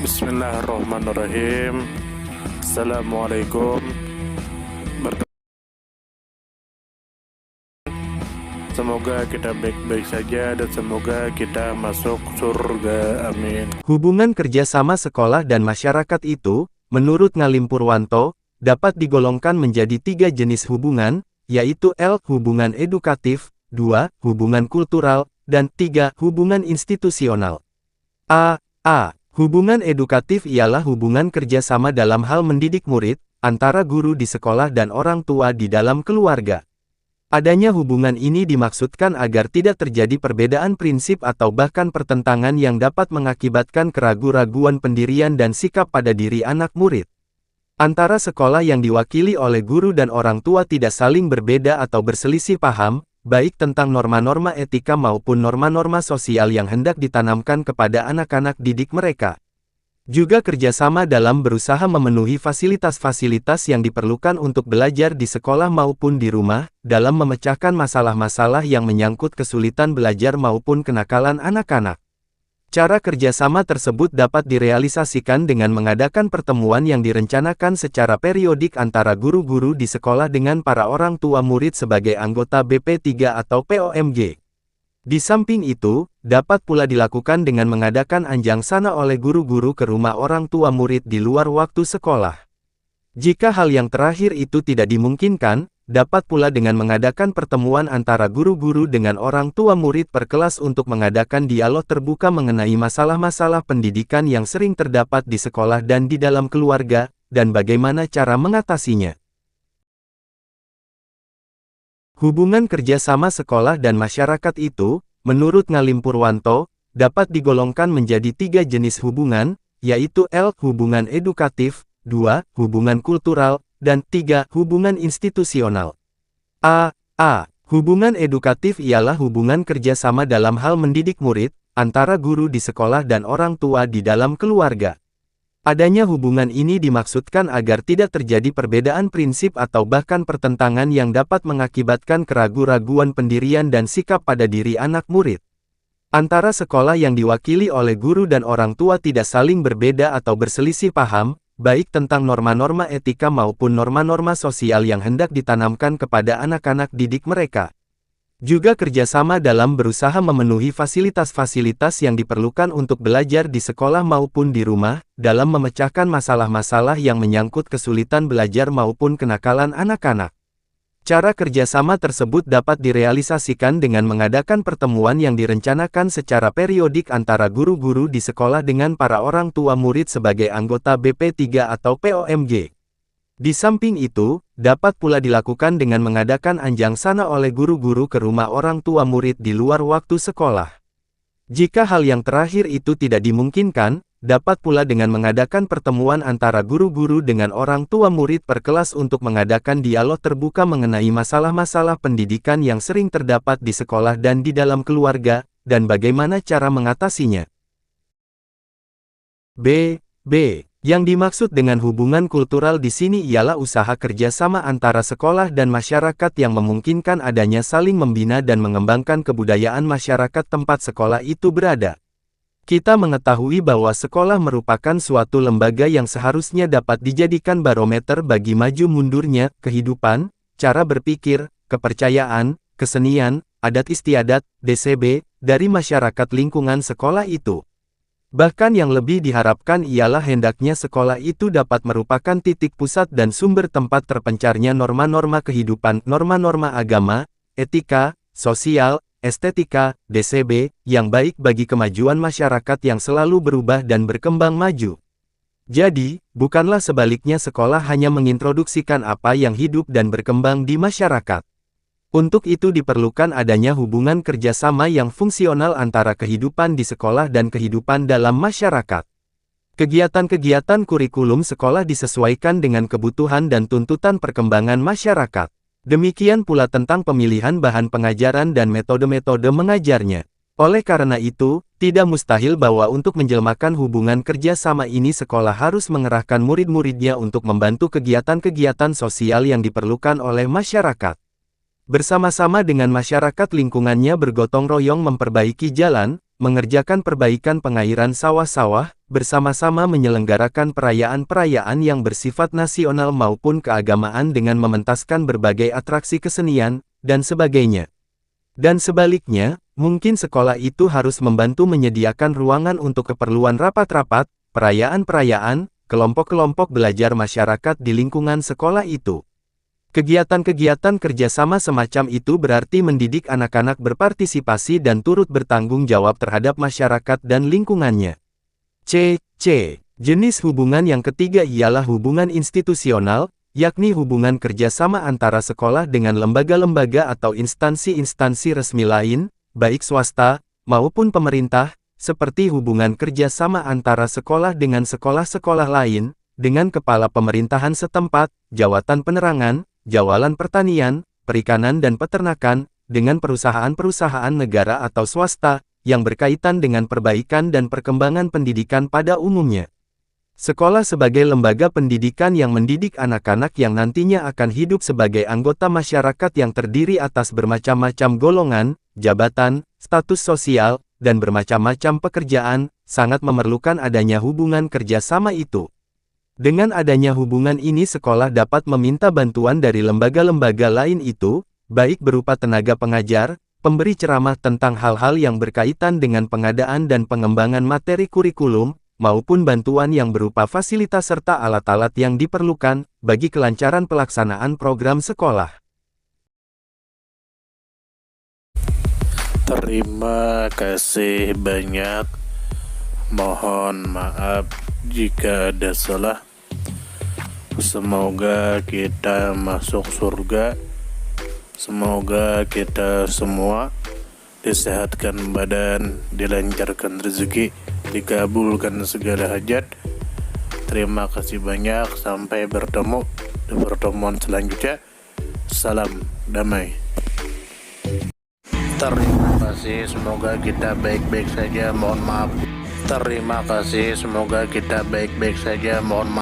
Bismillahirrahmanirrahim. Assalamualaikum. Semoga kita baik-baik saja dan semoga kita masuk surga. Amin. Hubungan kerjasama sekolah dan masyarakat itu, menurut Ngalim Purwanto, dapat digolongkan menjadi 3 jenis hubungan, yaitu L. Hubungan edukatif, 2. Hubungan kultural, dan 3. Hubungan institusional. A. Hubungan edukatif ialah hubungan kerjasama dalam hal mendidik murid, antara guru di sekolah dan orang tua di dalam keluarga. Adanya hubungan ini dimaksudkan agar tidak terjadi perbedaan prinsip atau bahkan pertentangan yang dapat mengakibatkan keraguan-raguan pendirian dan sikap pada diri anak murid. Antara sekolah yang diwakili oleh guru dan orang tua tidak saling berbeda atau berselisih paham, baik tentang norma-norma etika maupun norma-norma sosial yang hendak ditanamkan kepada anak-anak didik mereka. Juga kerjasama dalam berusaha memenuhi fasilitas-fasilitas yang diperlukan untuk belajar di sekolah maupun di rumah, dalam memecahkan masalah-masalah yang menyangkut kesulitan belajar maupun kenakalan anak-anak. Cara kerjasama tersebut dapat direalisasikan dengan mengadakan pertemuan yang direncanakan secara periodik antara guru-guru di sekolah dengan para orang tua murid sebagai anggota BP3 atau POMG. Di samping itu, dapat pula dilakukan dengan mengadakan anjang sana oleh guru-guru ke rumah orang tua murid di luar waktu sekolah. Jika hal yang terakhir itu tidak dimungkinkan, dapat pula dengan mengadakan pertemuan antara guru-guru dengan orang tua murid per kelas untuk mengadakan dialog terbuka mengenai masalah-masalah pendidikan yang sering terdapat di sekolah dan di dalam keluarga, dan bagaimana cara mengatasinya. Hubungan kerjasama sekolah dan masyarakat itu, menurut Ngalim Purwanto, dapat digolongkan menjadi 3 jenis hubungan, yaitu L. Hubungan edukatif, 2. Hubungan kultural, dan 3. Hubungan institusional. A. Hubungan edukatif ialah hubungan kerjasama dalam hal mendidik murid, antara guru di sekolah dan orang tua di dalam keluarga. Adanya hubungan ini dimaksudkan agar tidak terjadi perbedaan prinsip atau bahkan pertentangan yang dapat mengakibatkan keraguan-raguan pendirian dan sikap pada diri anak murid. Antara sekolah yang diwakili oleh guru dan orang tua tidak saling berbeda atau berselisih paham, baik tentang norma-norma etika maupun norma-norma sosial yang hendak ditanamkan kepada anak-anak didik mereka. Juga kerjasama dalam berusaha memenuhi fasilitas-fasilitas yang diperlukan untuk belajar di sekolah maupun di rumah, dalam memecahkan masalah-masalah yang menyangkut kesulitan belajar maupun kenakalan anak-anak. Cara kerjasama tersebut dapat direalisasikan dengan mengadakan pertemuan yang direncanakan secara periodik antara guru-guru di sekolah dengan para orang tua murid sebagai anggota BP3 atau POMG. Di samping itu, dapat pula dilakukan dengan mengadakan anjang sana oleh guru-guru ke rumah orang tua murid di luar waktu sekolah. Jika hal yang terakhir itu tidak dimungkinkan, dapat pula dengan mengadakan pertemuan antara guru-guru dengan orang tua murid per kelas untuk mengadakan dialog terbuka mengenai masalah-masalah pendidikan yang sering terdapat di sekolah dan di dalam keluarga, dan bagaimana cara mengatasinya. B. Yang dimaksud dengan hubungan kultural di sini ialah usaha kerjasama antara sekolah dan masyarakat yang memungkinkan adanya saling membina dan mengembangkan kebudayaan masyarakat tempat sekolah itu berada. Kita mengetahui bahwa sekolah merupakan suatu lembaga yang seharusnya dapat dijadikan barometer bagi maju mundurnya kehidupan, cara berpikir, kepercayaan, kesenian, adat istiadat, DCB, dari masyarakat lingkungan sekolah itu. Bahkan yang lebih diharapkan ialah hendaknya sekolah itu dapat merupakan titik pusat dan sumber tempat terpencarnya norma-norma kehidupan, norma-norma agama, etika, sosial, estetika, DCB, yang baik bagi kemajuan masyarakat yang selalu berubah dan berkembang maju. Jadi, bukanlah sebaliknya sekolah hanya mengintroduksikan apa yang hidup dan berkembang di masyarakat. Untuk itu diperlukan adanya hubungan kerjasama yang fungsional antara kehidupan di sekolah dan kehidupan dalam masyarakat. Kegiatan-kegiatan kurikulum sekolah disesuaikan dengan kebutuhan dan tuntutan perkembangan masyarakat. Demikian pula tentang pemilihan bahan pengajaran dan metode-metode mengajarnya. Oleh karena itu, tidak mustahil bahwa untuk menjelmakan hubungan kerjasama ini sekolah harus mengerahkan murid-muridnya untuk membantu kegiatan-kegiatan sosial yang diperlukan oleh masyarakat. Bersama-sama dengan masyarakat lingkungannya bergotong royong memperbaiki jalan, mengerjakan perbaikan pengairan sawah-sawah, bersama-sama menyelenggarakan perayaan-perayaan yang bersifat nasional maupun keagamaan dengan mementaskan berbagai atraksi kesenian, dan sebagainya. Dan sebaliknya, mungkin sekolah itu harus membantu menyediakan ruangan untuk keperluan rapat-rapat, perayaan-perayaan, kelompok-kelompok belajar masyarakat di lingkungan sekolah itu. Kegiatan-kegiatan kerjasama semacam itu berarti mendidik anak-anak berpartisipasi dan turut bertanggung jawab terhadap masyarakat dan lingkungannya. C. Jenis hubungan yang ketiga ialah hubungan institusional, yakni hubungan kerjasama antara sekolah dengan lembaga-lembaga atau instansi-instansi resmi lain, baik swasta, maupun pemerintah, seperti hubungan kerjasama antara sekolah dengan sekolah-sekolah lain, dengan kepala pemerintahan setempat, jawatan penerangan, jawalan pertanian, perikanan dan peternakan, dengan perusahaan-perusahaan negara atau swasta, yang berkaitan dengan perbaikan dan perkembangan pendidikan pada umumnya. Sekolah sebagai lembaga pendidikan yang mendidik anak-anak yang nantinya akan hidup sebagai anggota masyarakat yang terdiri atas bermacam-macam golongan, jabatan, status sosial, dan bermacam-macam pekerjaan, sangat memerlukan adanya hubungan kerjasama itu. Dengan adanya hubungan ini sekolah dapat meminta bantuan dari lembaga-lembaga lain itu, baik berupa tenaga pengajar, pemberi ceramah tentang hal-hal yang berkaitan dengan pengadaan dan pengembangan materi kurikulum, maupun bantuan yang berupa fasilitas serta alat-alat yang diperlukan, bagi kelancaran pelaksanaan program sekolah. Terima kasih banyak. Mohon maaf jika ada salah. Semoga kita masuk surga. Semoga kita semua disehatkan badan, dilancarkan rezeki, dikabulkan segala hajat. Terima kasih banyak. Sampai bertemu di pertemuan selanjutnya. Salam damai. Terima kasih. Semoga kita baik-baik saja. Mohon maaf. Terima kasih. Semoga kita baik-baik saja. Mohon maaf.